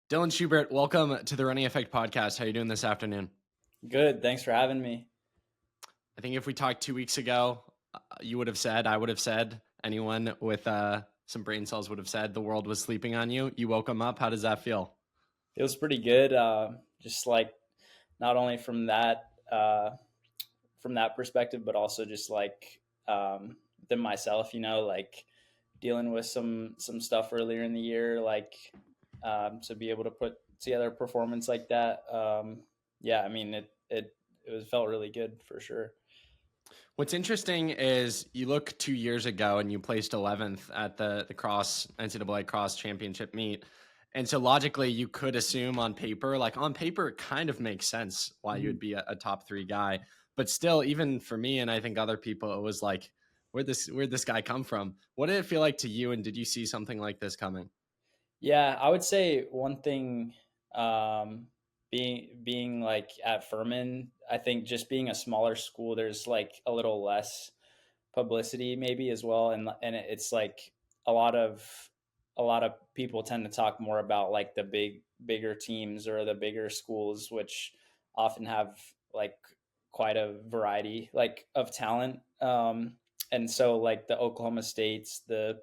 Dylan Schubert, welcome to the Running Effect podcast. How are you doing this afternoon? Good. Thanks for having me. I think if we talked 2 weeks ago, you would have said, I would have said, anyone with some brain cells would have said the world was sleeping on you. You woke them up. How does that feel? Feels pretty good. Just like not only from that perspective, but also just like within myself. Like dealing with some stuff earlier in the year, like to be able to put together a performance like that. Yeah, I mean it was felt really good for sure. What's interesting is you look 2 years ago and you placed 11th at the cross NCAA cross championship meet. And so logically, you could assume on paper, it kind of makes sense why you would be a top three guy. But still, even for me and I think other people, it was like, where'd this guy come from? What did it feel like to you? And did you see something like this coming? Yeah, I would say one thing, um, being like at Furman, I think just being a smaller school, there's like a little less publicity maybe as well, and it's like a lot of a lot of people tend to talk more about like the bigger teams or the bigger schools, which often have like quite a variety like of talent. And so like the Oklahoma States, the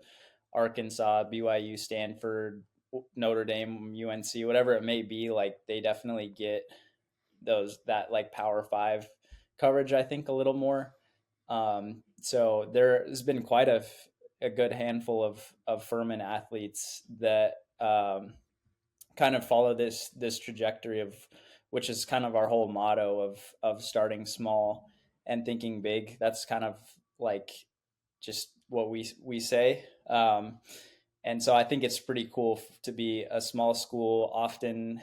Arkansas, BYU, Stanford, Notre Dame, UNC, whatever it may be, like they definitely get that like Power Five coverage. I think a little more. So there has been quite a good handful of Furman athletes that kind of follow this trajectory of which is kind of our whole motto of starting small and thinking big. That's kind of like just what we say. And so I think it's pretty cool to be a small school. Often,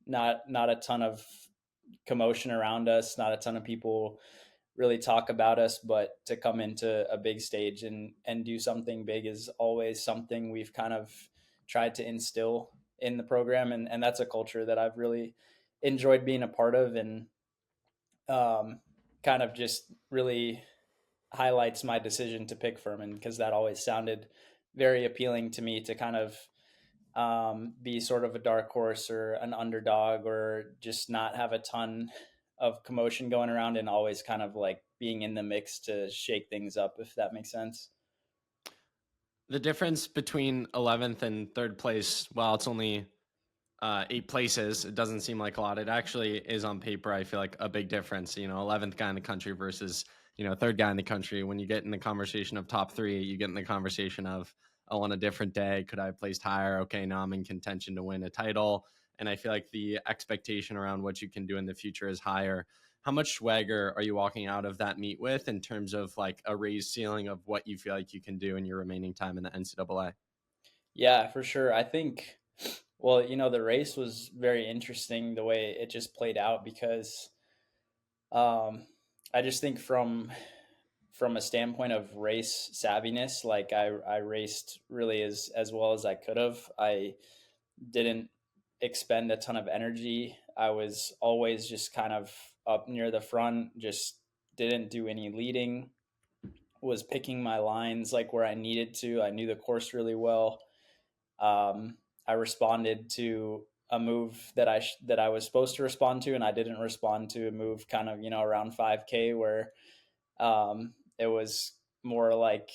not a ton of commotion around us, not a ton of people really talk about us, but to come into a big stage and do something big is always something we've kind of tried to instill in the program, and that's a culture that I've really enjoyed being a part of, and kind of just really highlights my decision to pick Furman because that always sounded very appealing to me to kind of be sort of a dark horse or an underdog or just not have a ton of commotion going around and always kind of like being in the mix to shake things up, if that makes sense. The difference between 11th and third place, while it's only 8 places, it doesn't seem like a lot. It actually is on paper, I feel like a big difference. 11th guy in the country versus, third guy in the country. When you get in the conversation of top three, you get in the conversation of, oh, on a different day, could I have placed higher? Okay, now I'm in contention to win a title. And I feel like the expectation around what you can do in the future is higher. How much swagger are you walking out of that meet with in terms of like a raised ceiling of what you feel like you can do in your remaining time in the NCAA? Yeah, for sure. I think, well, the race was very interesting the way it just played out because um, I just think from a standpoint of race savviness, like I raced really as well as I could have. I didn't expend a ton of energy. I was always just kind of up near the front, just didn't do any leading, was picking my lines like where I needed to. I knew the course really well. I responded to a move that I was supposed to respond to, and I didn't respond to a move kind of around 5K where it was more like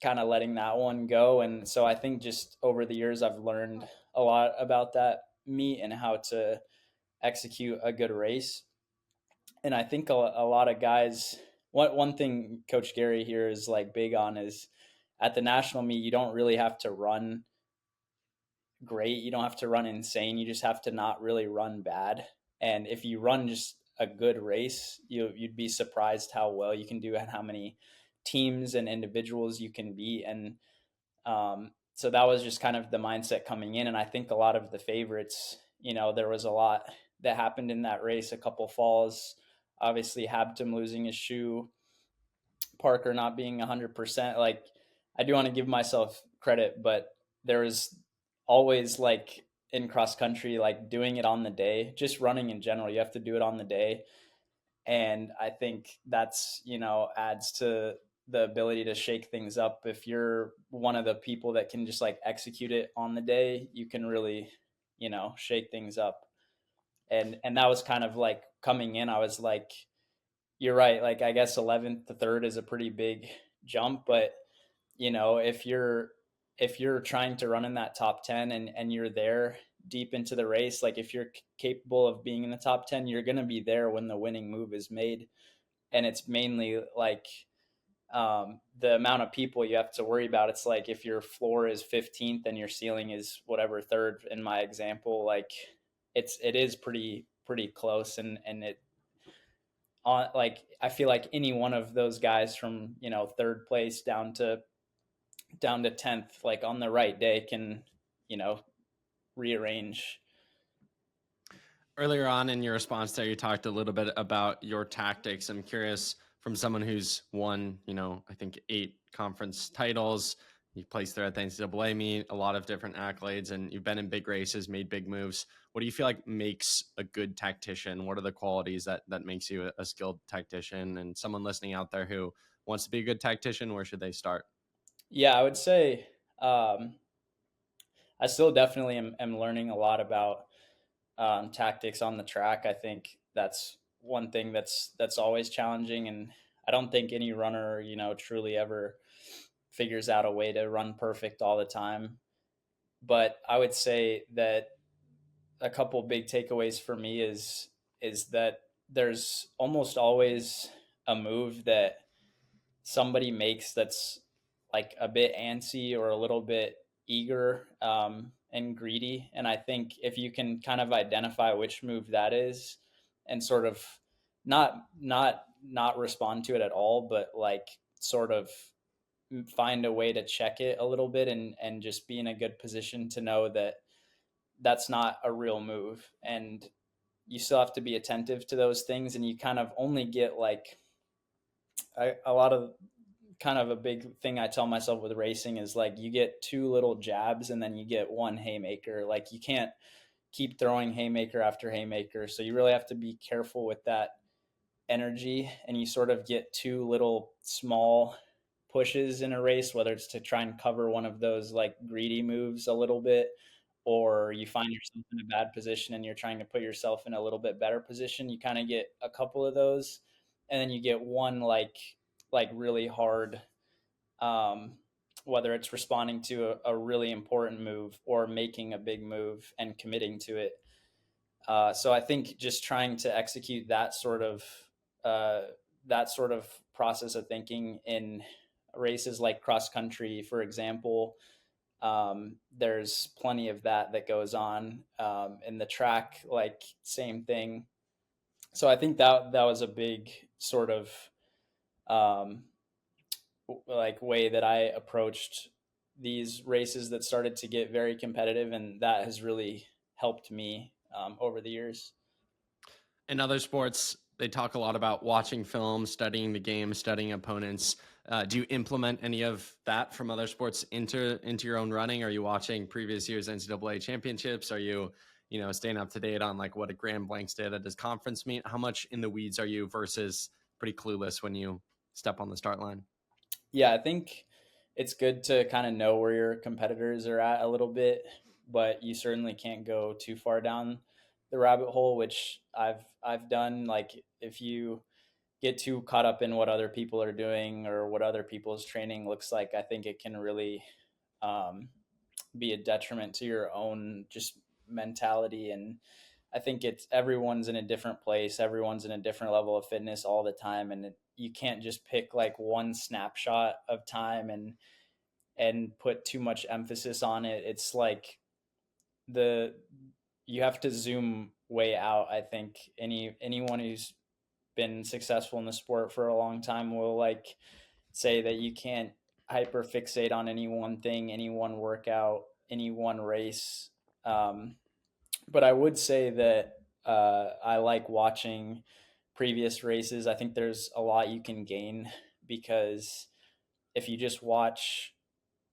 kind of letting that one go. And so I think just over the years, I've learned a lot about that meet and how to execute a good race. And I think a lot of guys, one thing Coach Gary here is like big on is at the national meet, you don't really have to run great. You don't have to run insane. You just have to not really run bad. And if you run just a good race, you'd be surprised how well you can do and how many teams and individuals you can beat. And so that was just kind of the mindset coming in. And I think a lot of the favorites, there was a lot that happened in that race, a couple falls, obviously Habtum losing his shoe, Parker not being 100%. Like, I do want to give myself credit, but there was always like in cross country, like doing it on the day, just running in general, you have to do it on the day. And I think that's, adds to the ability to shake things up. If you're one of the people that can just like execute it on the day, you can really shake things up. And that was kind of like coming in. I was like, you're right. Like, I guess 11th to third is a pretty big jump, but if you're trying to run in that top 10 and you're there deep into the race, like if you're capable of being in the top 10, you're going to be there when the winning move is made. And it's mainly like the amount of people you have to worry about. It's like if your floor is 15th and your ceiling is whatever third in my example, like it is pretty close. And it on like I feel like any one of those guys from third place down to 10th, like on the right day, can you know rearrange. Earlier on in your response there, you talked a little bit about your tactics. I'm curious, from someone who's won, I think 8 conference titles, you placed there at the NCAA meet, a lot of different accolades, and you've been in big races, made big moves. What do you feel like makes a good tactician? What are the qualities that makes you a skilled tactician? And someone listening out there who wants to be a good tactician, where should they start? Yeah, I would say um, I still definitely am learning a lot about tactics on the track. I think that's one thing that's always challenging, and I don't think any runner truly ever figures out a way to run perfect all the time. But I would say that a couple big takeaways for me is that there's almost always a move that somebody makes that's like a bit antsy or a little bit eager and greedy. And I think if you can kind of identify which move that is and sort of not respond to it at all, but like sort of find a way to check it a little bit and just be in a good position to know that that's not a real move. And you still have to be attentive to those things, and you kind of only get like a lot of kind of a big thing I tell myself with racing is like you get 2 little jabs and then you get one haymaker. Like you can't keep throwing haymaker after haymaker. So you really have to be careful with that energy, and you sort of get 2 little small pushes in a race, whether it's to try and cover one of those like greedy moves a little bit, or you find yourself in a bad position and you're trying to put yourself in a little bit better position. You kind of get a couple of those, and then you get one like really hard, um, whether it's responding to a really important move or making a big move and committing to it. So I think just trying to execute uh, that sort of process of thinking in races like cross country, for example, there's plenty of that goes on in the track, like same thing. So I think that was a big sort of um, like way that I approached these races that started to get very competitive, and that has really helped me over the years. In other sports, they talk a lot about watching film, studying the game, studying opponents. Do you implement any of that from other sports into your own running? Are you watching previous year's NCAA championships? Are you staying up to date on like what a Graham Blanks did at his conference meet? How much in the weeds are you versus pretty clueless when you step on the start line? Yeah, I think it's good to kind of know where your competitors are at a little bit, but you certainly can't go too far down the rabbit hole, which I've done. Like if you get too caught up in what other people are doing or what other people's training looks like, I think it can really um, be a detriment to your own just mentality. And I think it's everyone's in a different place, everyone's in a different level of fitness all the time, and you can't just pick like one snapshot of time and put too much emphasis on it. It's like the you have to zoom way out. I think anyone who's been successful in the sport for a long time will like say that you can't hyper fixate on any one thing, any one workout, any one race. Um, but I would say that I like watching previous races. I think there's a lot you can gain because if you just watch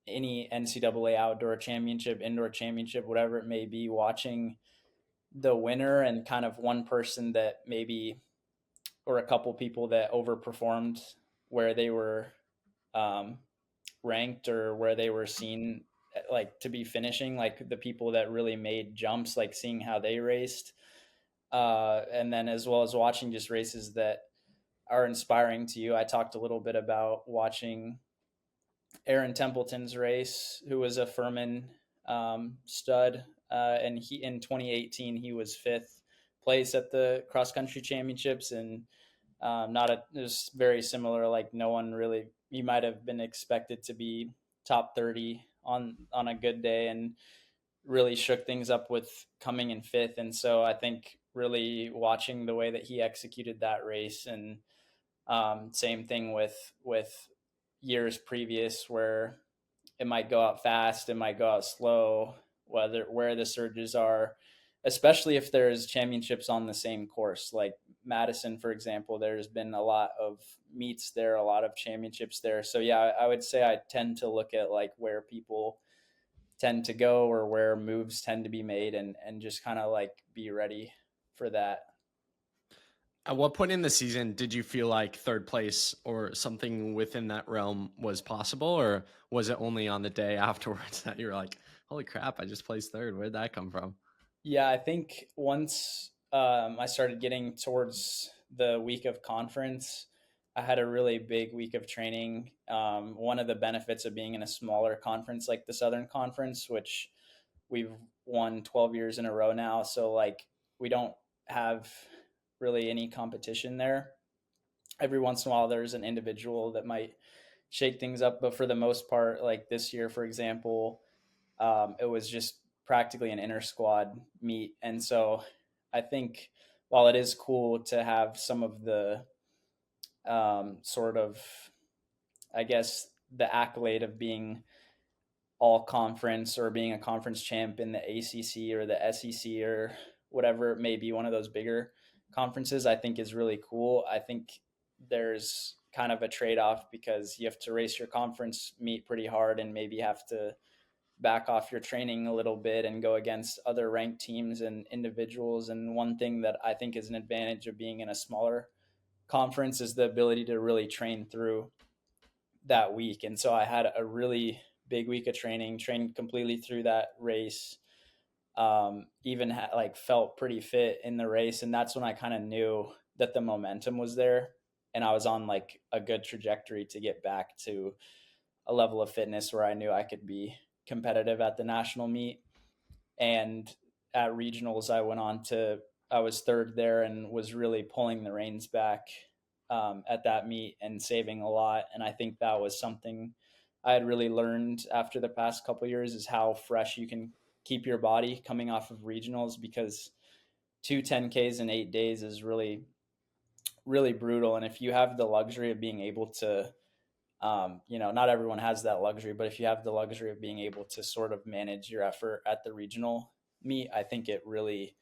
any NCAA outdoor championship, indoor championship, whatever it may be, watching the winner and kind of one person that maybe, or a couple people that overperformed where they were um, ranked or where they were seen like to be finishing, like the people that really made jumps, like seeing how they raced, and then as well as watching just races that are inspiring to you. I talked a little bit about watching Aaron Templeton's race, who was a Furman stud, and he in 2018 he was fifth place at the cross country championships, and not a it was very similar. Like no one really, he might have been expected to be top 30 on a good day, and really shook things up with coming in fifth. And so I think really watching the way that he executed that race, and same thing with years previous where it might go out fast, it might go out slow, whether where the surges are, especially if there's championships on the same course. Like Madison, for example, there's been a lot of meets there, a lot of championships there. So yeah, I would say I tend to look at like where people tend to go or where moves tend to be made, and just kind of like be ready for that. At what point in the season did you feel like third place or something within that realm was possible, or was it only on the day afterwards that you were like, "Holy crap! I just placed third. Where'd that come from?" Yeah, I think once I started getting towards the week of conference, I had a really big week of training. One of the benefits of being in a smaller conference like the Southern Conference, which we've won 12 years in a row now, so like we don't have really any competition there. Every once in a while, there's an individual that might shake things up, but for the most part, like this year, for example, it was just practically an inter squad meet. And so I think while it is cool to have some of the sort of, I guess, the accolade of being all conference or being a conference champ in the ACC or the SEC or whatever it may be, one of those bigger conferences, I think is really cool. I think there's kind of a trade off because you have to race your conference meet pretty hard and maybe have to back off your training a little bit and go against other ranked teams and individuals. And one thing that I think is an advantage of being in a smaller conference is the ability to really train through that week. And so I had a really big week of training, trained completely through that race. Even like felt pretty fit in the race, and that's when I kind of knew that the momentum was there, and I was on like a good trajectory to get back to a level of fitness where I knew I could be competitive at the national meet. And at regionals, I was third there and was really pulling the reins back at that meet and saving a lot. And I think that was something I had really learned after the past couple of years, is how fresh you can keep your body coming off of regionals, because two 10Ks in 8 days is really, really brutal. And if you have the luxury of being able to, not everyone has that luxury, but if you have the luxury of being able to sort of manage your effort at the regional meet, I think it really,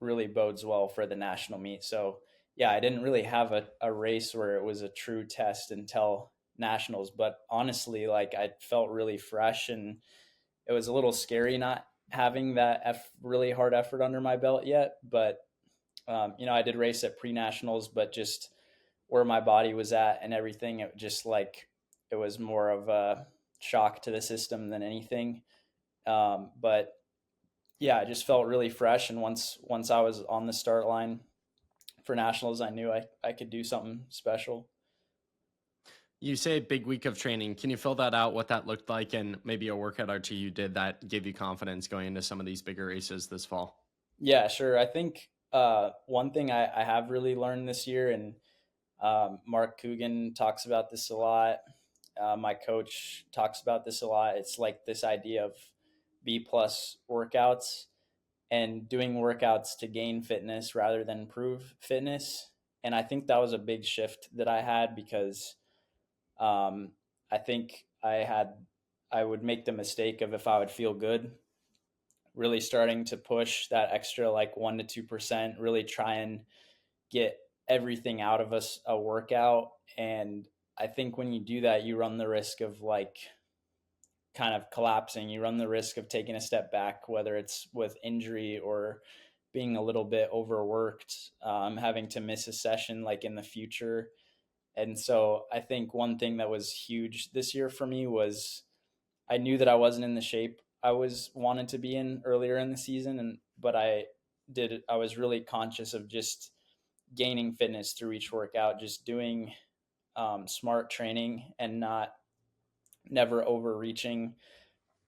really bodes well for the national meet. So yeah, I didn't really have a race where it was a true test until nationals, but honestly, like I felt really fresh, and it was a little scary not having that really hard effort under my belt yet. But I did race at pre-nationals, but just where my body was at and everything, it just like it was more of a shock to the system than anything. But yeah, I just felt really fresh, and once I was on the start line for nationals, I knew I could do something special. You say big week of training. Can you fill that out? What that looked like, and maybe a workout or two you did that gave you confidence going into some of these bigger races this fall? Yeah, sure. I think one thing I have really learned this year, and Mark Coogan talks about this a lot. My coach talks about this a lot. It's like this idea of B plus workouts and doing workouts to gain fitness rather than improve fitness. And I think that was a big shift that I had, because I think I would make the mistake of, if I would feel good, really starting to push that extra like 1 to 2%, really try and get everything out of a workout. And I think when you do that, you run the risk of like kind of collapsing. You run the risk of taking a step back, whether it's with injury or being a little bit overworked, having to miss a session like in the future. And so I think one thing that was huge this year for me was I knew that I wasn't in the shape I was wanted to be in earlier in the season, and but I was really conscious of just gaining fitness through each workout, just doing smart training and not never overreaching.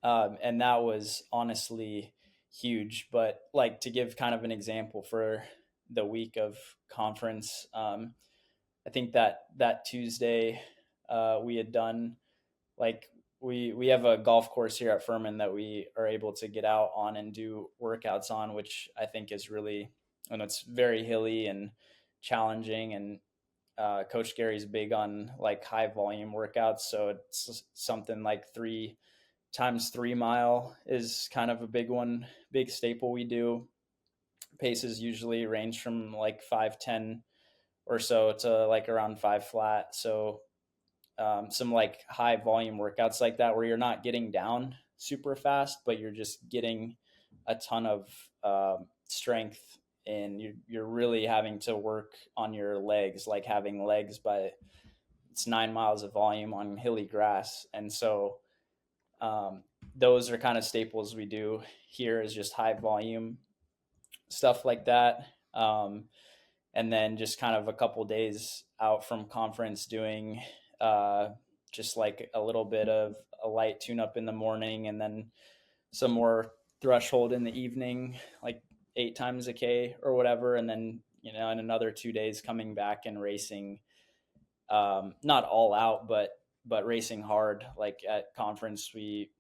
And that was honestly huge. But like, to give kind of an example for the week of conference, I think that that Tuesday we had done, like, we have a golf course here at Furman that we are able to get out on and do workouts on, which I think is really, and it's very hilly and challenging. And Coach Gary's big on like high volume workouts, so it's something like 3 times 3 mile is kind of a big one, big staple we do. Paces usually range from like 5:10 or so to like around 5 flat. So some like high volume workouts like that where you're not getting down super fast, but you're just getting a ton of strength, and you're really having to work on your legs, like having legs by it's 9 miles of volume on hilly grass. And so um, those are kind of staples we do here, is just high volume stuff like that. And then just kind of a couple days out from conference doing uh, just like a little bit of a light tune up in the morning, and then some more threshold in the evening, like 8 times a K or whatever. And then, in another 2 days coming back and racing, not all out, but racing hard. Like at conference, we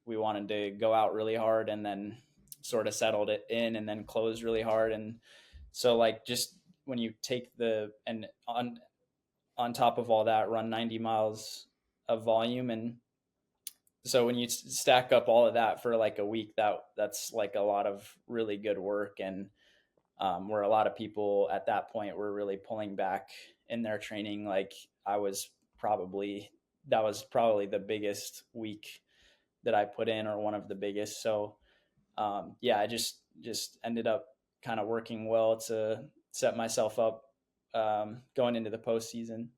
wanted to go out really hard and then sort of settled it in and then close really hard. And so, like, just when you take the, and on top of all that, run 90 miles of volume. And so when you stack up all of that for like a week, that's like a lot of really good work. And where a lot of people at that point were really pulling back in their training, like I was probably, that was probably the biggest week that I put in, or one of the biggest. So yeah, I just ended up kind of working well to set myself up going into the postseason.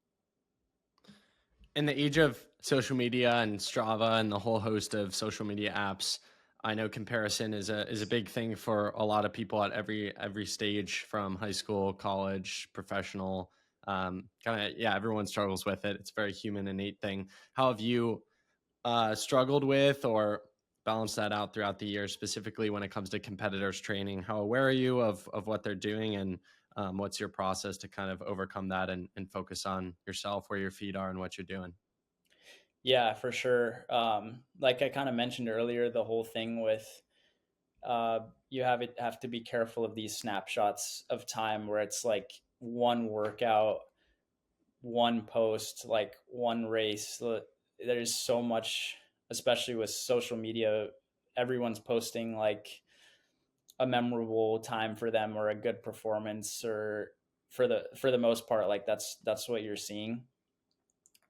In the age of social media and Strava and the whole host of social media apps, I know comparison is a big thing for a lot of people at every stage, from high school, college, professional. Kind of, yeah, everyone struggles with it. It's a very human, innate thing. How have you struggled with or balanced that out throughout the year, specifically when it comes to competitors training? How aware are you of what they're doing, and what's your process to kind of overcome that and focus on yourself, where your feet are, and what you're doing? Yeah, for sure. Like I kind of mentioned earlier, the whole thing with you have to be careful of these snapshots of time where it's like one workout, one post, like one race. There's so much, especially with social media. Everyone's posting like a memorable time for them or a good performance, or for the most part, like that's what you're seeing.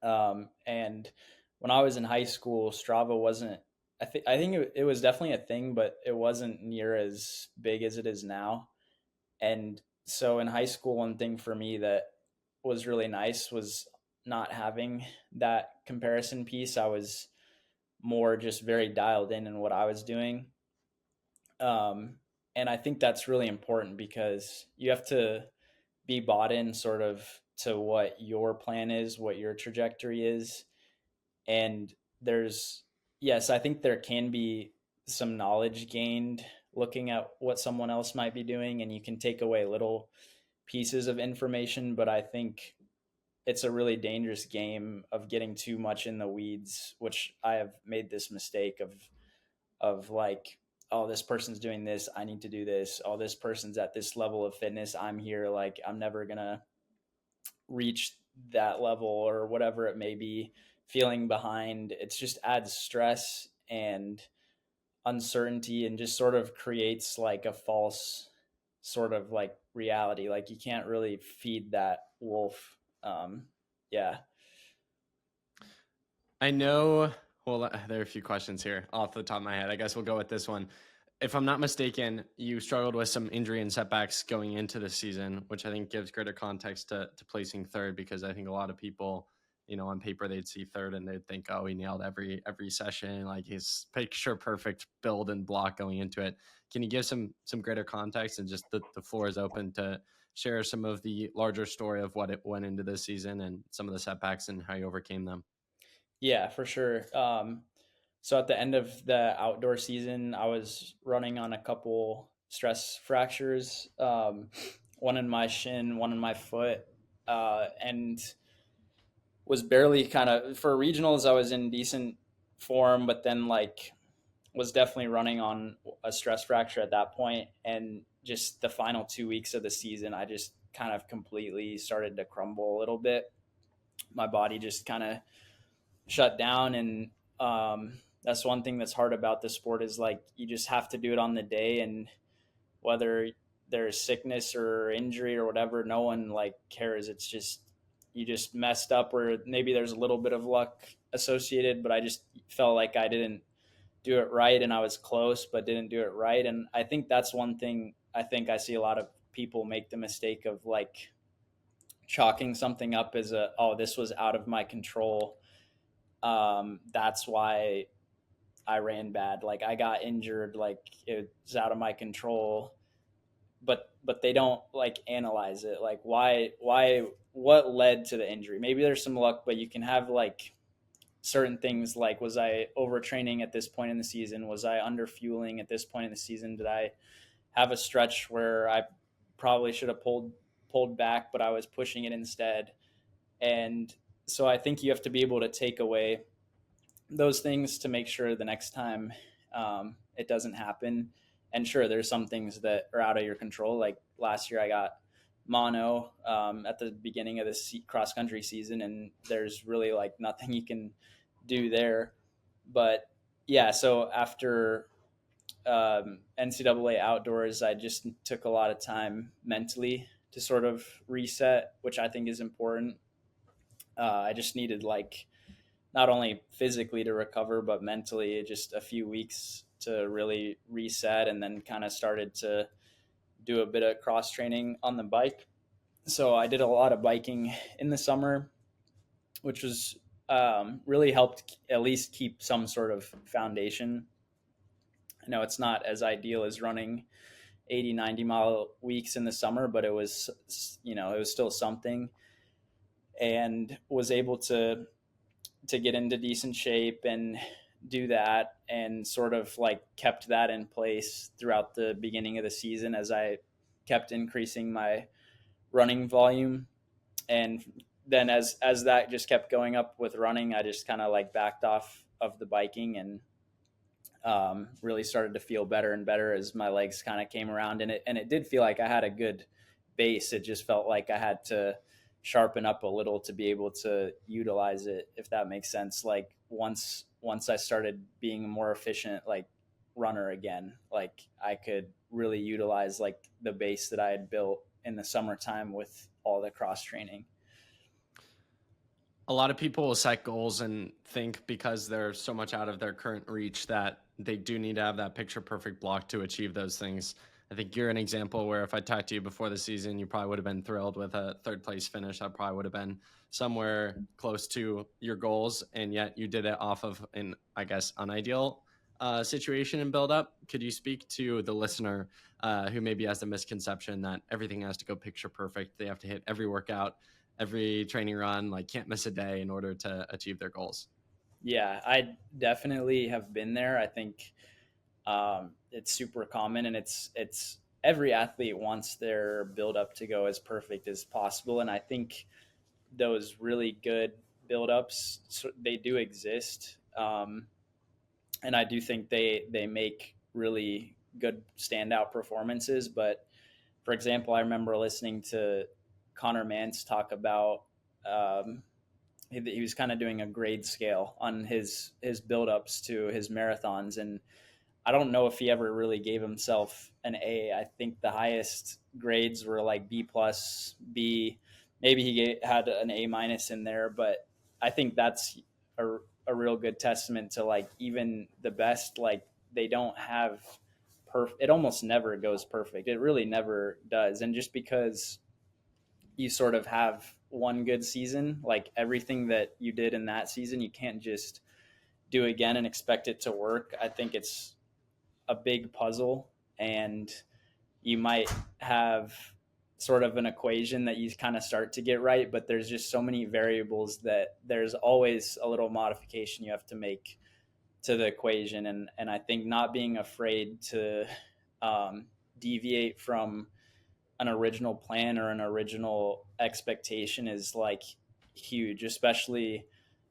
And when I was in high school, Strava wasn't. I think it was definitely a thing, but it wasn't near as big as it is now. And so in high school, one thing for me that was really nice was not having that comparison piece. I was more just very dialed in what I was doing. Um, and I think that's really important because you have to be bought in sort of to what your plan is, what your trajectory is. And there's, yes, I think there can be some knowledge gained looking at what someone else might be doing, and you can take away little pieces of information. But I think it's a really dangerous game of getting too much in the weeds, which I have made this mistake of like, oh, this person's doing this, I need to do this. Oh, this person's at this level of fitness, I'm here, like I'm never gonna reach that level, or whatever it may be. Feeling behind, it's just adds stress and uncertainty, and just sort of creates like a false sort of like reality. Like, you can't really feed that wolf. Yeah. I know. Well, there are a few questions here off the top of my head. I guess we'll go with this one. If I'm not mistaken, you struggled with some injury and setbacks going into the season, which I think gives greater context to placing third, because I think a lot of people on paper they'd see third and they'd think, oh, he nailed every session, like his picture perfect build and block going into it. Can you give some greater context, and just the floor is open to share some of the larger story of what it went into this season and some of the setbacks and how you overcame them? Yeah, for sure. So at the end of the outdoor season, I was running on a couple stress fractures, one in my shin, one in my foot, and was barely kind of for regionals. I was in decent form, but then like was definitely running on a stress fracture at that point, and just the final 2 weeks of the season, I just kind of completely started to crumble a little bit. My body just kind of shut down, and that's one thing that's hard about the sport is like you just have to do it on the day, and whether there's sickness or injury or whatever, no one like cares. It's just you just messed up, or maybe there's a little bit of luck associated, but I just felt like I didn't do it right, and I was close but didn't do it right. And I think that's one thing I think I see a lot of people make the mistake of, like chalking something up as a, oh, this was out of my control. That's why I ran bad. Like I got injured. Like it was out of my control. But they don't like analyze it. Like what led to the injury? Maybe there's some luck, but you can have like certain things like, was I overtraining at this point in the season? Was I under fueling at this point in the season? Did I have a stretch where I probably should have pulled back, but I was pushing it instead? And so I think you have to be able to take away those things to make sure the next time it doesn't happen. And sure, there's some things that are out of your control. Like last year, I got mono at the beginning of the cross country season, and there's really like nothing you can do there. But yeah, so after NCAA outdoors, I just took a lot of time mentally to sort of reset, which I think is important. I just needed like not only physically to recover, but mentally just a few weeks to really reset, and then kind of started to do a bit of cross training on the bike. So I did a lot of biking in the summer, which was really helped at least keep some sort of foundation. I know it's not as ideal as running 80, 90-mile weeks in the summer, but it was, it was still something, and was able to get into decent shape and do that, and sort of like kept that in place throughout the beginning of the season as I kept increasing my running volume. And then as that just kept going up with running, I just kind of like backed off of the biking, and really started to feel better and better as my legs kind of came around. And it did feel like I had a good base. It just felt like I had to sharpen up a little to be able to utilize it, if that makes sense. Like once I started being a more efficient like runner again, like I could really utilize like the base that I had built in the summertime with all the cross training. A lot of people will set goals and think because they're so much out of their current reach that they do need to have that picture perfect block to achieve those things. I think you're an example where if I talked to you before the season, you probably would have been thrilled with a third place finish. That probably would have been somewhere close to your goals, and yet you did it off of an, I guess, unideal situation and build up. Could you speak to the listener who maybe has the misconception that everything has to go picture perfect? They have to hit every workout, every training run, like can't miss a day in order to achieve their goals. Yeah, I definitely have been there. I think it's super common, and it's every athlete wants their build up to go as perfect as possible. And I think those really good build ups, so they do exist. And I do think they make really good standout performances. But for example, I remember listening to Connor Mance talk about he was kind of doing a grade scale on his build ups to his marathons, and I don't know if he ever really gave himself an A. I think the highest grades were like B plus, B. Maybe had an A minus in there, but I think that's a real good testament to like even the best, like they don't have perfect. It almost never goes perfect. It really never does. And just because you sort of have one good season. Like everything that you did in that season, you can't just do again and expect it to work. I think it's a big puzzle, and you might have sort of an equation that you kind of start to get right, but there's just so many variables that there's always a little modification you have to make to the equation. And I think not being afraid to um, deviate from an original plan or an original expectation is like huge, especially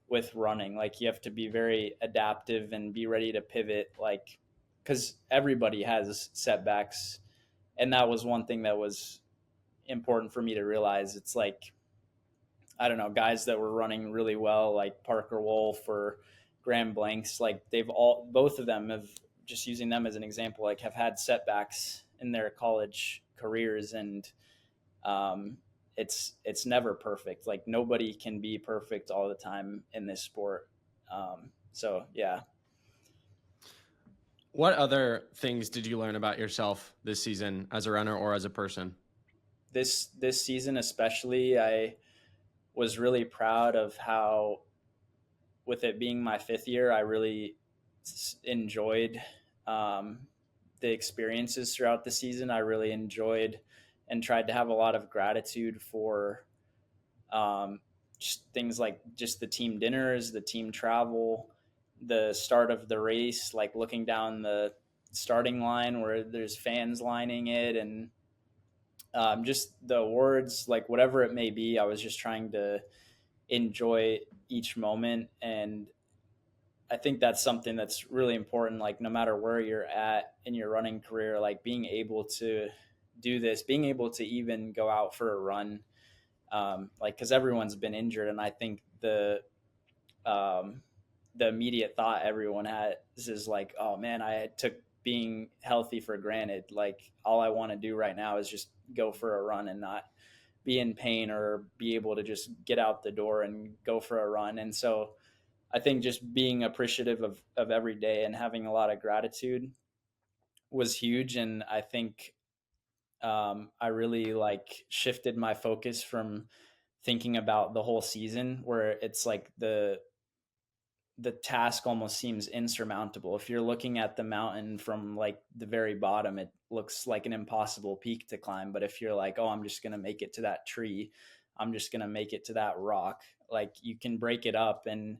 with running. Like you have to be very adaptive and be ready to pivot, like because everybody has setbacks. And that was one thing that was important for me to realize. It's like, I don't know, guys that were running really well, like Parker Wolf or Graham Blanks, like they've all, both of them have, just using them as an example, like have had setbacks in their college careers. And um, it's never perfect. Like nobody can be perfect all the time in this sport. So yeah, What other things did you learn about yourself this season as a runner or as a person? this season especially, I was really proud of how, with it being my fifth year, I really enjoyed um, the experiences throughout the season. I really enjoyed and tried to have a lot of gratitude for um, just things like just the team dinners, the team travel, the start of the race, like looking down the starting line where there's fans lining it, and just the awards, like whatever it may be. I was just trying to enjoy each moment. And I think that's something that's really important. Like no matter where you're at in your running career, like being able to do this, being able to even go out for a run, like because everyone's been injured, and I think um, the immediate thought everyone has is like, oh man, I took being healthy for granted. Like all I want to do right now is just go for a run and not be in pain, or be able to just get out the door and go for a run. And so I think just being appreciative of every day and having a lot of gratitude was huge. And I think I really like shifted my focus from thinking about the whole season, where it's like the task almost seems insurmountable. If you're looking at the mountain from like the very bottom, it looks like an impossible peak to climb. But if you're like, oh, I'm just going to make it to that tree, I'm just going to make it to that rock, like you can break it up and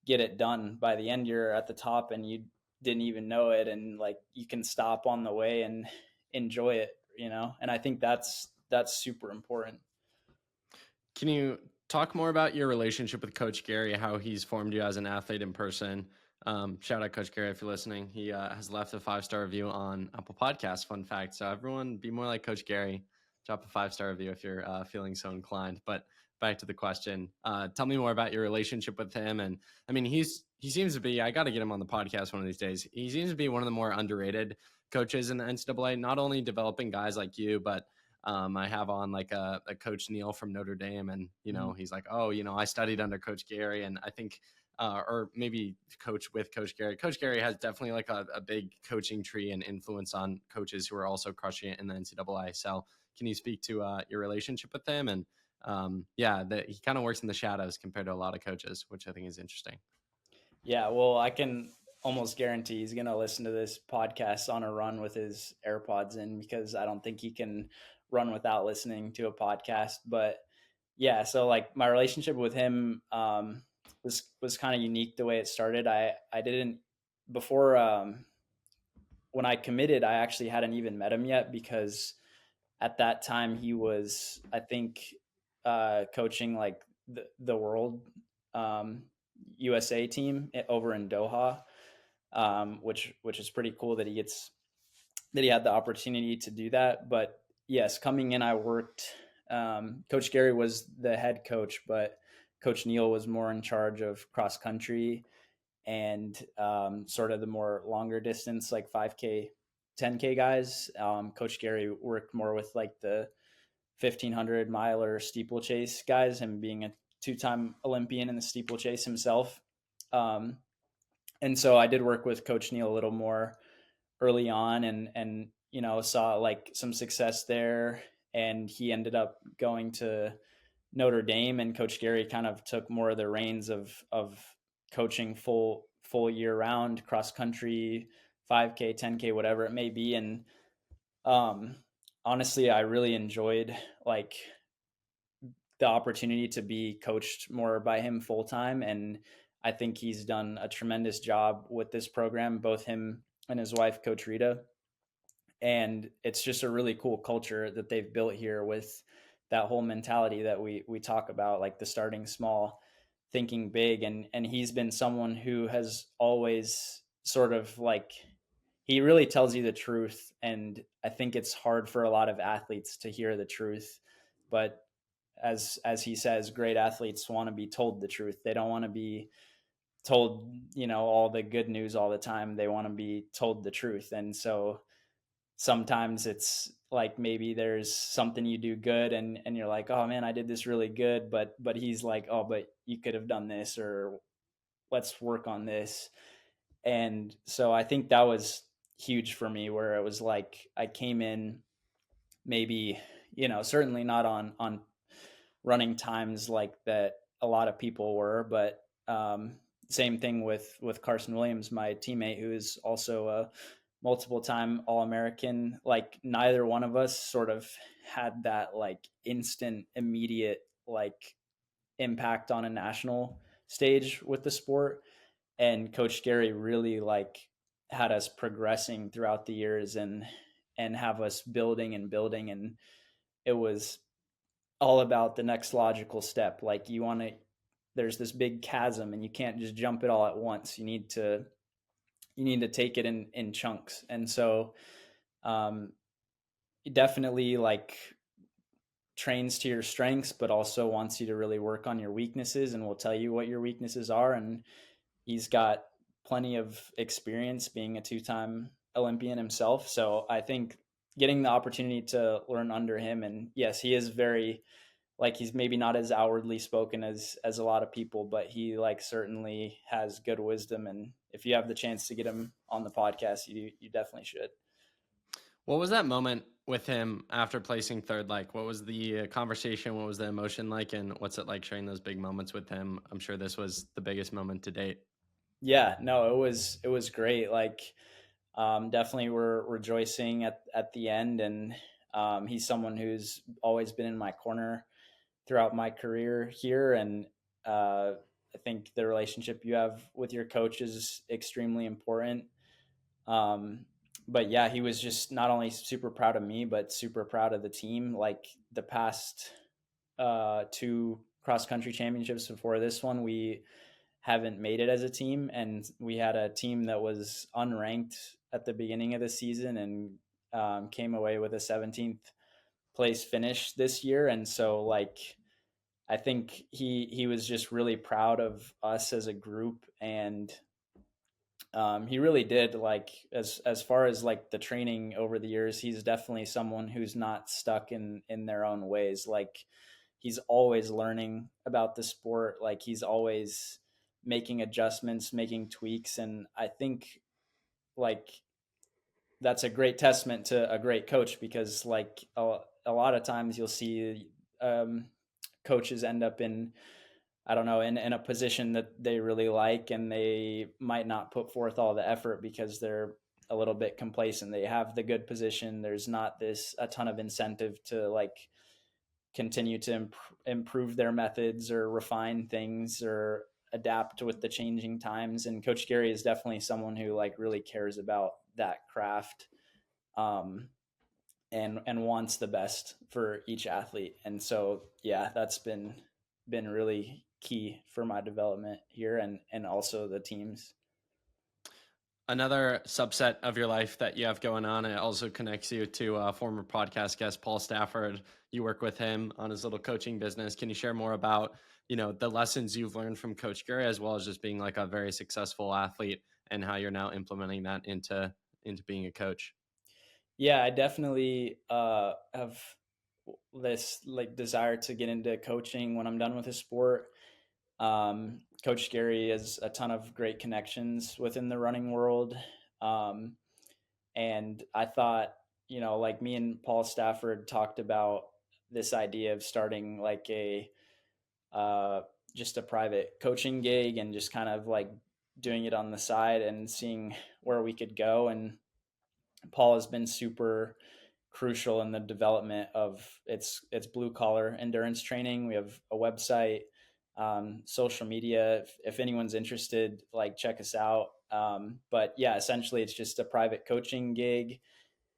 get it done. By the end, you're at the top and you didn't even know it. And like you can stop on the way and enjoy it, you know? And I think that's super important. Can you talk more about your relationship with Coach Gary, how he's formed you as an athlete in person? Shout out Coach Gary if you're listening. He has left a 5-star review on Apple Podcasts. Fun fact. So everyone, be more like Coach Gary. Drop a 5-star review if you're feeling so inclined. But back to the question. Tell me more about your relationship with him. And I mean, he seems to be. I got to get him on the podcast one of these days. He seems to be one of the more underrated coaches in the NCAA. Not only developing guys like you, but I have on like a Coach Neal from Notre Dame, and he's like, oh, I studied under Coach Gary, and I think, or maybe coach with Coach Gary. Coach Gary has definitely like a big coaching tree and influence on coaches who are also crushing it in the NCAA. So, can you speak to your relationship with him? And yeah, that he kind of works in the shadows compared to a lot of coaches, which I think is interesting. Yeah, well, I can almost guarantee he's going to listen to this podcast on a run with his AirPods in, because I don't think he can run without listening to a podcast. But yeah, so like my relationship with him was kind of unique the way it started. I didn't before when I committed, I actually hadn't even met him yet, because at that time he was, I think, coaching like the world um, USA team over in Doha, which is pretty cool that he had the opportunity to do that. But yes, coming in, I worked. Coach Gary was the head coach, but Coach Neal was more in charge of cross country and sort of the more longer distance, like 5K, 10K guys. Coach Gary worked more with like the 1,500 miler steeplechase guys, him being a two-time Olympian in the steeplechase himself. Um, and so I did work with Coach Neal a little more early on, and saw like some success there. and he ended up going to Notre Dame, and Coach Gary kind of took more of the reins of coaching full year round, cross country, 5K, 10K, whatever it may be. And um, honestly, I really enjoyed like the opportunity to be coached more by him full time, and I think he's done a tremendous job with this program, both him and his wife, Coach Rita. And it's just a really cool culture that they've built here with that whole mentality that we talk about, like the starting small, thinking big. And he's been someone who has always sort of like, he really tells you the truth, and I think it's hard for a lot of athletes to hear the truth. But as he says, great athletes want to be told the truth. They don't want to be told, all the good news all the time. They want to be told the truth. And so sometimes it's like maybe there's something you do good, and you're like, oh man, I did this really good, but he's like, oh, but you could have done this, or let's work on this. And so I think that was huge for me, where it was like I came in maybe, certainly not on running times like that a lot of people were, but same thing with Carson Williams, my teammate, who is also a multiple time All-American. Like neither one of us sort of had that like instant, immediate like impact on a national stage with the sport. And Coach Gary really like had us progressing throughout the years, and have us building and building. And it was all about the next logical step. Like there's this big chasm, and you can't just jump it all at once. You need to take it in chunks. And so um, definitely like trains to your strengths, but also wants you to really work on your weaknesses, and will tell you what your weaknesses are. And he's got plenty of experience being a two-time Olympian himself. So I think getting the opportunity to learn under him, and yes, he is very, like, he's maybe not as outwardly spoken as a lot of people, but he like certainly has good wisdom. And if you have the chance to get him on the podcast, you definitely should. What was that moment with him after placing third like? What was the conversation? What was the emotion like? And what's it like sharing those big moments with him? I'm sure this was the biggest moment to date. Yeah, no, it was great. Like, definitely we're rejoicing at the end. And he's someone who's always been in my corner throughout my career here. And I think the relationship you have with your coach is extremely important. Um, but yeah, he was just not only super proud of me, but super proud of the team. Like the past two cross country championships before this one, we haven't made it as a team, and we had a team that was unranked at the beginning of the season, and came away with a 17th place finish this year. And so like I think he was just really proud of us as a group. And he really did, like, as far as like the training over the years, he's definitely someone who's not stuck in their own ways. Like he's always learning about the sport. Like he's always making adjustments, making tweaks. And I think like that's a great testament to a great coach, because like a lot of times you'll see coaches end up in, I don't know, in a position that they really like, and they might not put forth all the effort because they're a little bit complacent. They have the good position. There's not a ton of incentive to like continue to improve their methods or refine things or adapt with the changing times. And Coach Gary is definitely someone who like really cares about that craft, um, and wants the best for each athlete. And so yeah, that's been really key for my development here, and also the teams. Another subset of your life that you have going on, it also connects you to former podcast guest Paul Stafford. You work with him on his little coaching business. Can you share more about, the lessons you've learned from Coach Gary, as well as just being like a very successful athlete, and how you're now implementing that into being a coach? Yeah, I definitely have this like desire to get into coaching when I'm done with the sport. Coach Gary has a ton of great connections within the running world. Um, and I thought, like me and Paul Stafford talked about this idea of starting like uh, just a private coaching gig and just kind of like doing it on the side and seeing where we could go. And Paul has been super crucial in the development of its blue collar endurance training. We have a website, social media. If anyone's interested, like check us out. But yeah, essentially it's just a private coaching gig.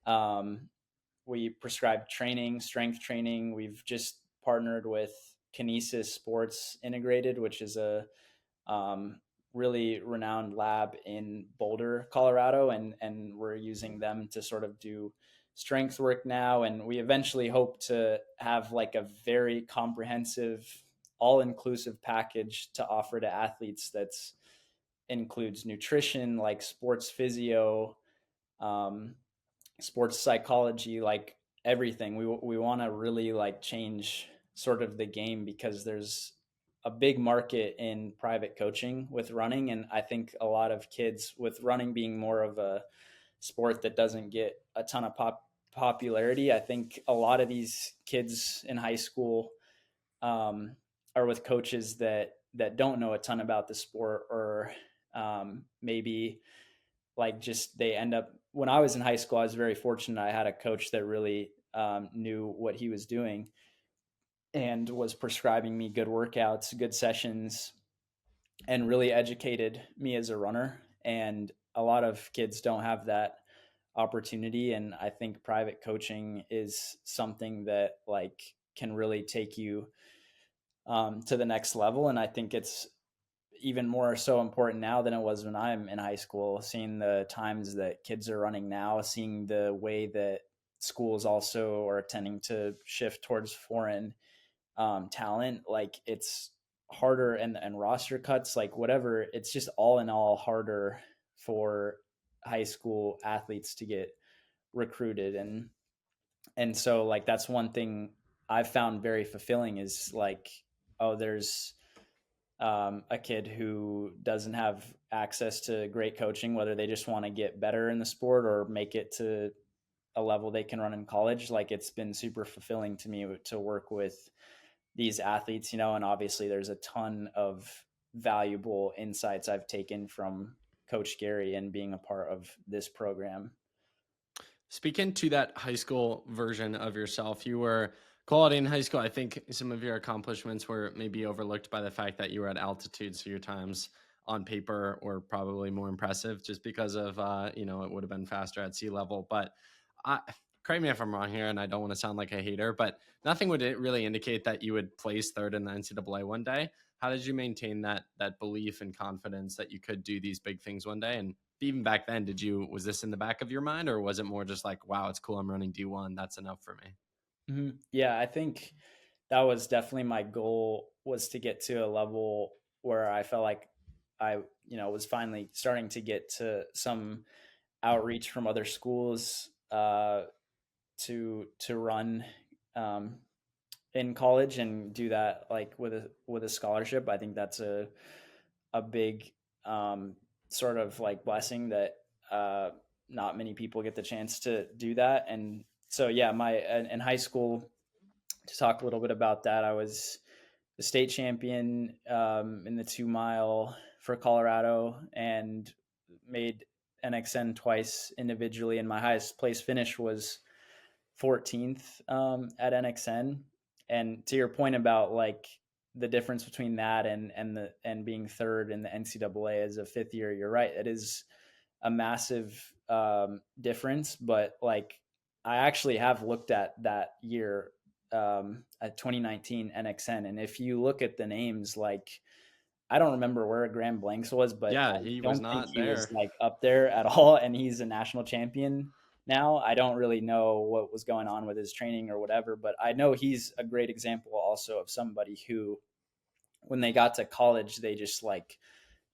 Um, we prescribe training, strength training. We've just partnered with Kinesis Sports Integrated, which is a um, really renowned lab in Boulder, Colorado, and we're using them to sort of do strength work now. And we eventually hope to have like a very comprehensive, all-inclusive package to offer to athletes that's includes nutrition, like sports physio, um, sports psychology, like everything. We want to really like change sort of the game because there's a big market in private coaching with running, and I think a lot of kids, with running being more of a sport that doesn't get a ton of popularity, I think a lot of these kids in high school um, are with coaches that don't know a ton about the sport, or maybe like just they end up. When I was in high school, I was very fortunate. I had a coach that really knew what he was doing and was prescribing me good workouts, good sessions, and really educated me as a runner. And a lot of kids don't have that opportunity, and I think private coaching is something that like can really take you to the next level. And I think it's even more so important now than it was when I'm in high school, seeing the times that kids are running now, seeing the way that schools also are tending to shift towards foreign talent. Like it's harder, and roster cuts, like whatever, it's just all in all harder for high school athletes to get recruited. And so like that's one thing I've found very fulfilling is like, oh, there's a kid who doesn't have access to great coaching, whether they just want to get better in the sport or make it to a level they can run in college. Like it's been super fulfilling to me to work with these athletes, you know, and obviously there's a ton of valuable insights I've taken from Coach Gary and being a part of this program. Speaking to that high school version of yourself, you were quality in high school. I think some of your accomplishments were maybe overlooked by the fact that you were at altitude, so your times on paper were probably more impressive just because of it would have been faster at sea level. But I, correct me if I'm wrong here, and I don't want to sound like a hater, but nothing would really indicate that you would place third in the NCAA one day. How did you maintain that belief and confidence that you could do these big things one day? And even back then, was this in the back of your mind, or was it more just like, wow, it's cool, I'm running D1, that's enough for me? Mm-hmm. Yeah, I think that was definitely my goal, was to get to a level where I felt like I, was finally starting to get to some outreach from other schools to run um, in college and do that like with a scholarship. I think that's a big sort of like blessing that uh, not many people get the chance to do that. And so yeah, my in high school, to talk a little bit about that, I was the state champion in the 2 mile for Colorado and made NXN twice individually. And my highest place finish was 14th at NXN. And to your point about like the difference between that and being third in the NCAA as a fifth year, you're right. It is a massive difference. But like I actually have looked at that year at 2019 NXN, and if you look at the names, like I don't remember where Graham Blanks was, but Yeah, I he was don't think not he was there. like up there at all. And he's a national champion now. I don't really know what was going on with his training or whatever, but I know he's a great example also of somebody who, when they got to college, they just like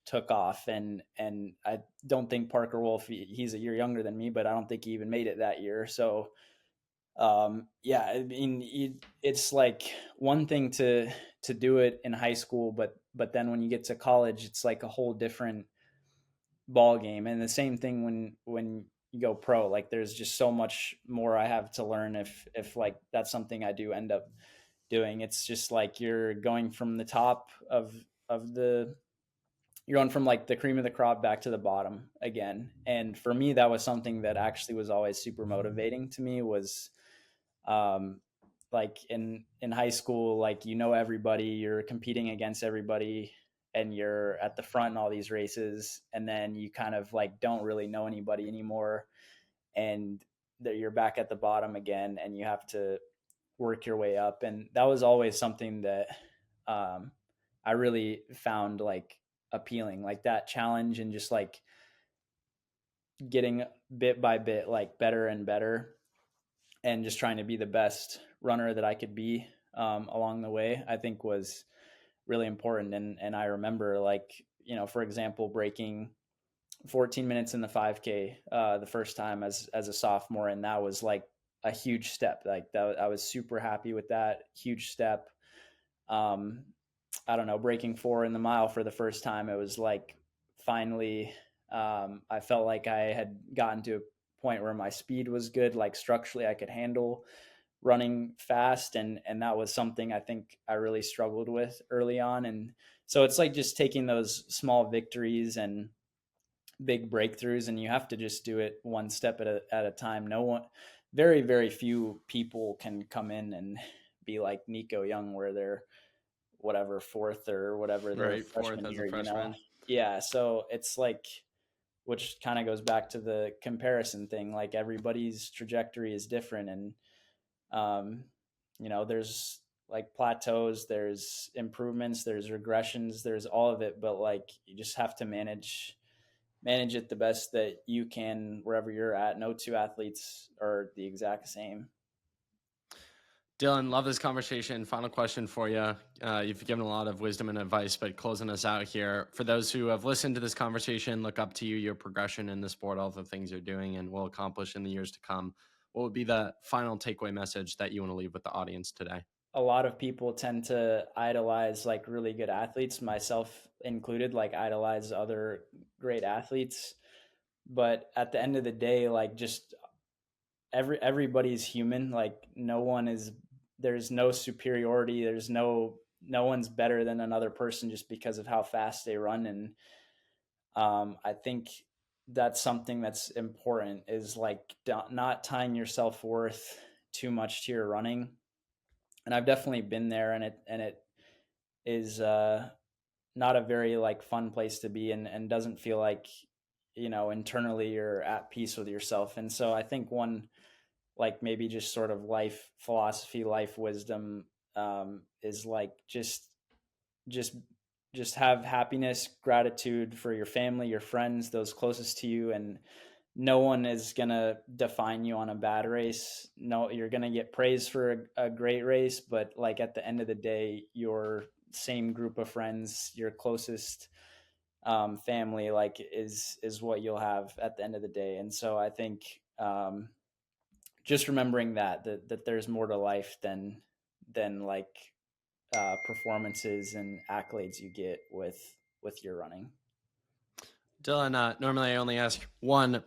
took off. And I don't think Parker Wolf, he's a year younger than me, but I don't think he even made it that year. So yeah, I mean, it's like one thing to do it in high school, but then when you get to college, it's like a whole different ball game. And the same thing when you go pro. Like there's just so much more I have to learn if like that's something I do end up doing. It's just like you're going from the top of the you're going from like the cream of the crop back to the bottom again. And for me, that was something that actually was always super motivating to me was um, like in high school, like you know everybody, you're competing against everybody, and you're at the front in all these races, and then you kind of like don't really know anybody anymore, and that you're back at the bottom again, and you have to work your way up. And that was always something that um, I really found like appealing, like that challenge and just like getting bit by bit like better and better and just trying to be the best runner that I could be along the way, I think was really important. And I remember like, you know, for example, breaking 14 minutes in the 5K the first time as a sophomore. And that was like a huge step. Like that, I was super happy with that huge step. Um, I don't know, breaking 4 in the mile for the first time. It was like finally, I felt like I had gotten to a point where my speed was good, like structurally I could handle running fast, and that was something I think I really struggled with early on. And so it's like just taking those small victories and big breakthroughs, and you have to just do it one step at a time. No one, very very few people can come in and be like Nico Young where they're whatever fourth or whatever their Right, fourth freshman as a year, you know. freshman. Yeah, so it's like, which kind of goes back to the comparison thing, like everybody's trajectory is different. And um, you know, there's like plateaus, there's improvements, there's regressions, there's all of it, but like you just have to manage it the best that you can wherever you're at. No two athletes are the exact same. Dylan, love this conversation. Final question for you. You've given a lot of wisdom and advice, but closing us out here, for those who have listened to this conversation, look up to you, your progression in the sport, all the things you're doing and will accomplish in the years to come, what would be the final takeaway message that you want to leave with the audience today? A lot of people tend to idolize like really good athletes, myself included, like idolize other great athletes. But at the end of the day, like just everybody's human. Like no one is, there's no superiority. There's no one's better than another person just because of how fast they run. And I think that's something that's important is like not tying your self-worth too much to your running. And I've definitely been there, and it is not a very like fun place to be, and doesn't feel like, you know, internally you're at peace with yourself. And so I think one like maybe just sort of life philosophy, life wisdom is like just just have happiness, gratitude for your family, your friends, those closest to you. And no one is going to define you on a bad race. No, you're going to get praise for a great race, but like at the end of the day, your same group of friends, your closest family, like is what you'll have at the end of the day. And so I think just remembering that there's more to life than like performances and accolades you get with your running. Dylan, normally I only ask one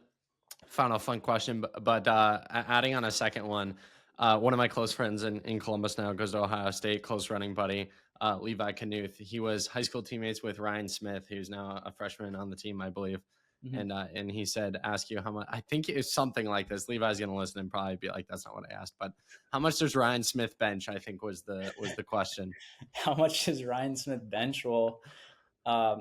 final fun question, but adding on a second one of my close friends in Columbus now goes to Ohio State, close running buddy, Levi Knuth. He was high school teammates with Ryan Smith, who's now a freshman on the team, I believe. Mm-hmm. And he said, ask you how much, I think it's something like this. Levi's going to listen and probably be like, that's not what I asked, but how much does Ryan Smith bench? I think was the question. How much does Ryan Smith bench? Well,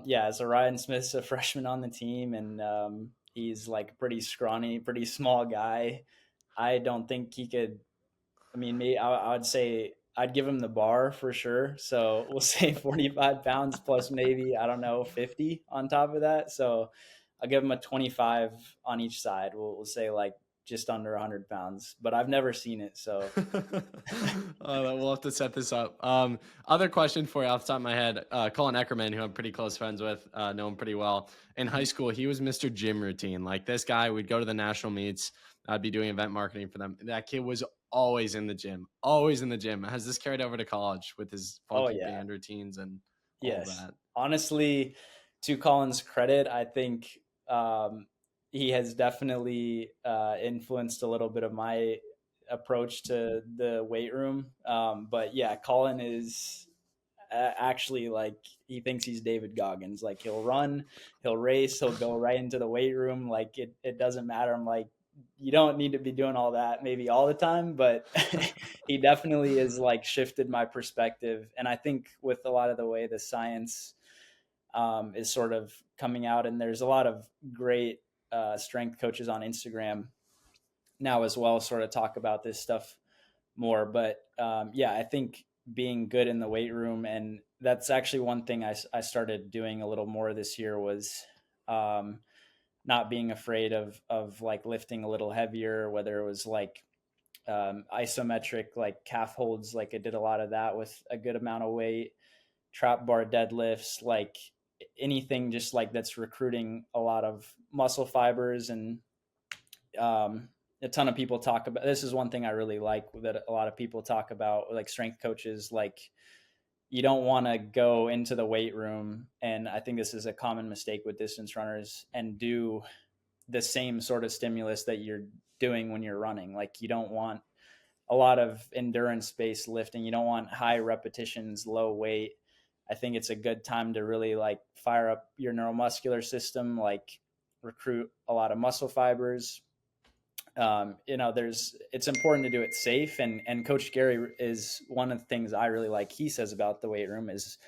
yeah, so Ryan Smith's a freshman on the team, and he's like pretty scrawny, pretty small guy. I don't think he could. I mean, me, I would say I'd give him the bar for sure. So we'll say 45 pounds plus maybe, I don't know, 50 on top of that. So I'll give him a 25 on each side. We'll say like just under 100 pounds, but I've never seen it. So We'll have to set this up. Other question for you off the top of my head. Colin Eckerman, who I'm pretty close friends with, know him pretty well. In high school, he was Mr. Gym Routine. Like this guy, we'd go to the national meets. I'd be doing event marketing for them. That kid was always in the gym, always in the gym. Has this carried over to college with his oh funky yeah, band routines and all yes. that? Honestly, to Colin's credit, I think, he has definitely influenced a little bit of my approach to the weight room. But yeah, Colin is actually like he thinks he's David Goggins. Like he'll run, he'll race, he'll go right into the weight room. Like it doesn't matter. I'm like, you don't need to be doing all that maybe all the time, but he definitely is like shifted my perspective. And I think with a lot of the way the science is sort of coming out, and there's a lot of great strength coaches on Instagram now as well, sort of talk about this stuff more. But yeah, I think being good in the weight room, and that's actually one thing I started doing a little more this year was um, not being afraid of like lifting a little heavier, whether it was like isometric like calf holds, like I did a lot of that with a good amount of weight, trap bar deadlifts, like anything just like that's recruiting a lot of muscle fibers. And a ton of people talk about this is one thing I really like that a lot of people talk about, like strength coaches, like you don't want to go into the weight room, and I think this is a common mistake with distance runners, and do the same sort of stimulus that you're doing when you're running. Like you don't want a lot of endurance based lifting, you don't want high repetitions, low weight. I think it's a good time to really like fire up your neuromuscular system, like recruit a lot of muscle fibers. It's important to do it safe. And Coach Gary is one of the things I really like. He says about the weight room is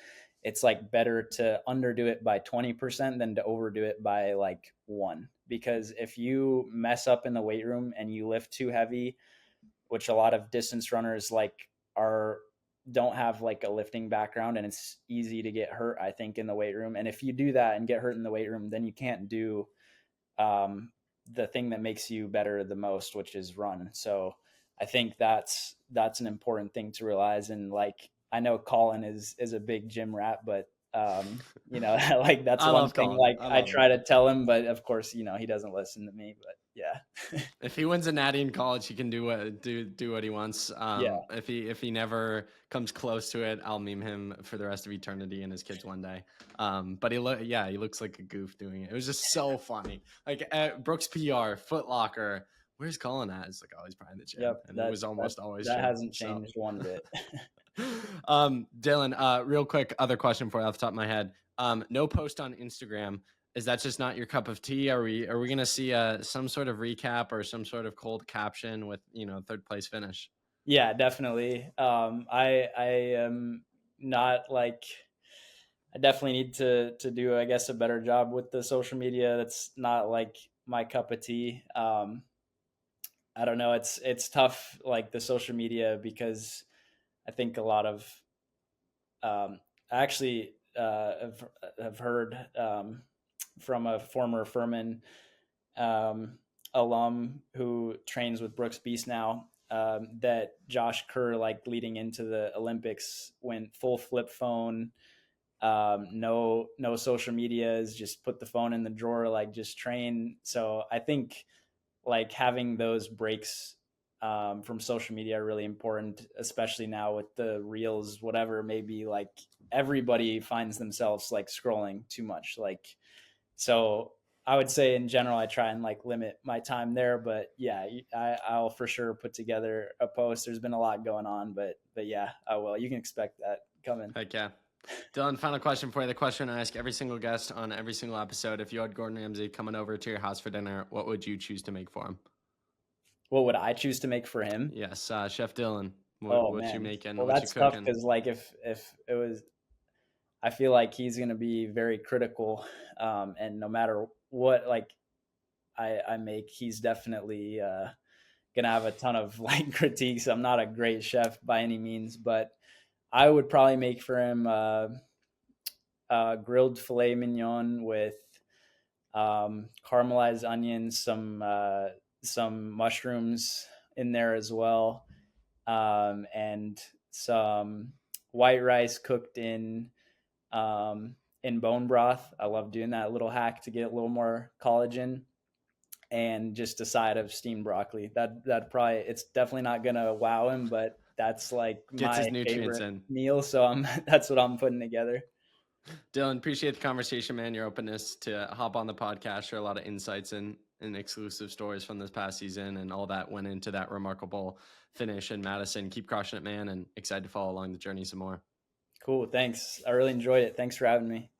it's like better to underdo it by 20% than to overdo it by like 1, because if you mess up in the weight room and you lift too heavy, which a lot of distance runners like don't have like a lifting background, and it's easy to get hurt, I think, in the weight room. And if you do that and get hurt in the weight room, then you can't do the thing that makes you better the most, which is run. So I think that's an important thing to realize. And like, I know Colin is a big gym rat, but like that's I one love thing, Colin. like I I love him. try to tell him, but of course, he doesn't listen to me. But yeah. If he wins a natty in college, he can do what he wants. Yeah. If he never comes close to it, I'll meme him for the rest of eternity and his kids one day. But he looks like a goof doing it. It was just so funny. Like at Brooks PR, Foot Locker. Where's Colin at? It's like, oh, he's probably in the gym, Yep. and it was almost always That gym. hasn't So, changed one bit. Dylan, real quick, other question for you off the top of my head. No post on Instagram. Is that just not your cup of tea? Are we gonna see some sort of recap or some sort of cold caption with third place finish? Yeah, definitely. I am not like, I definitely need to do, I guess, a better job with the social media. That's not like my cup of tea. I don't know. It's tough, like the social media, because I think a lot of I actually have heard from a former Furman alum who trains with Brooks Beast now, that Josh Kerr, like leading into the Olympics, went full flip phone. No social medias, just put the phone in the drawer, like just train. So I think like having those breaks from social media are really important, especially now with the reels, whatever, maybe like everybody finds themselves like scrolling too much. Like, so I would say in general, I try and like limit my time there. But yeah, I'll for sure put together a post. There's been a lot going on, but yeah, I will. You can expect that coming. Heck yeah. Dylan, final question for you. The question I ask every single guest on every single episode. If you had Gordon Ramsay coming over to your house for dinner, what would you choose to make for him? What would I choose to make for him? Yes, Chef Dylan. Oh What you man, making? well What you that's tough, cooking? because like if it was, I feel like he's going to be very critical, and no matter what, like I make, he's definitely going to have a ton of like critiques. I'm not a great chef by any means, but I would probably make for him grilled filet mignon with caramelized onions, some mushrooms in there as well, and some white rice cooked in bone broth. I love doing that little hack to get a little more collagen, and just a side of steamed broccoli. That probably, it's definitely not gonna wow him, but that's like Gets his my nutrients favorite in. meal. So I'm that's what I'm putting together. Dylan, appreciate the conversation, man. Your openness to hop on the podcast, share a lot of insights and exclusive stories from this past season, and all that went into that remarkable finish in Madison. Keep crushing it, man, and excited to follow along the journey some more. Cool. Thanks. I really enjoyed it. Thanks for having me.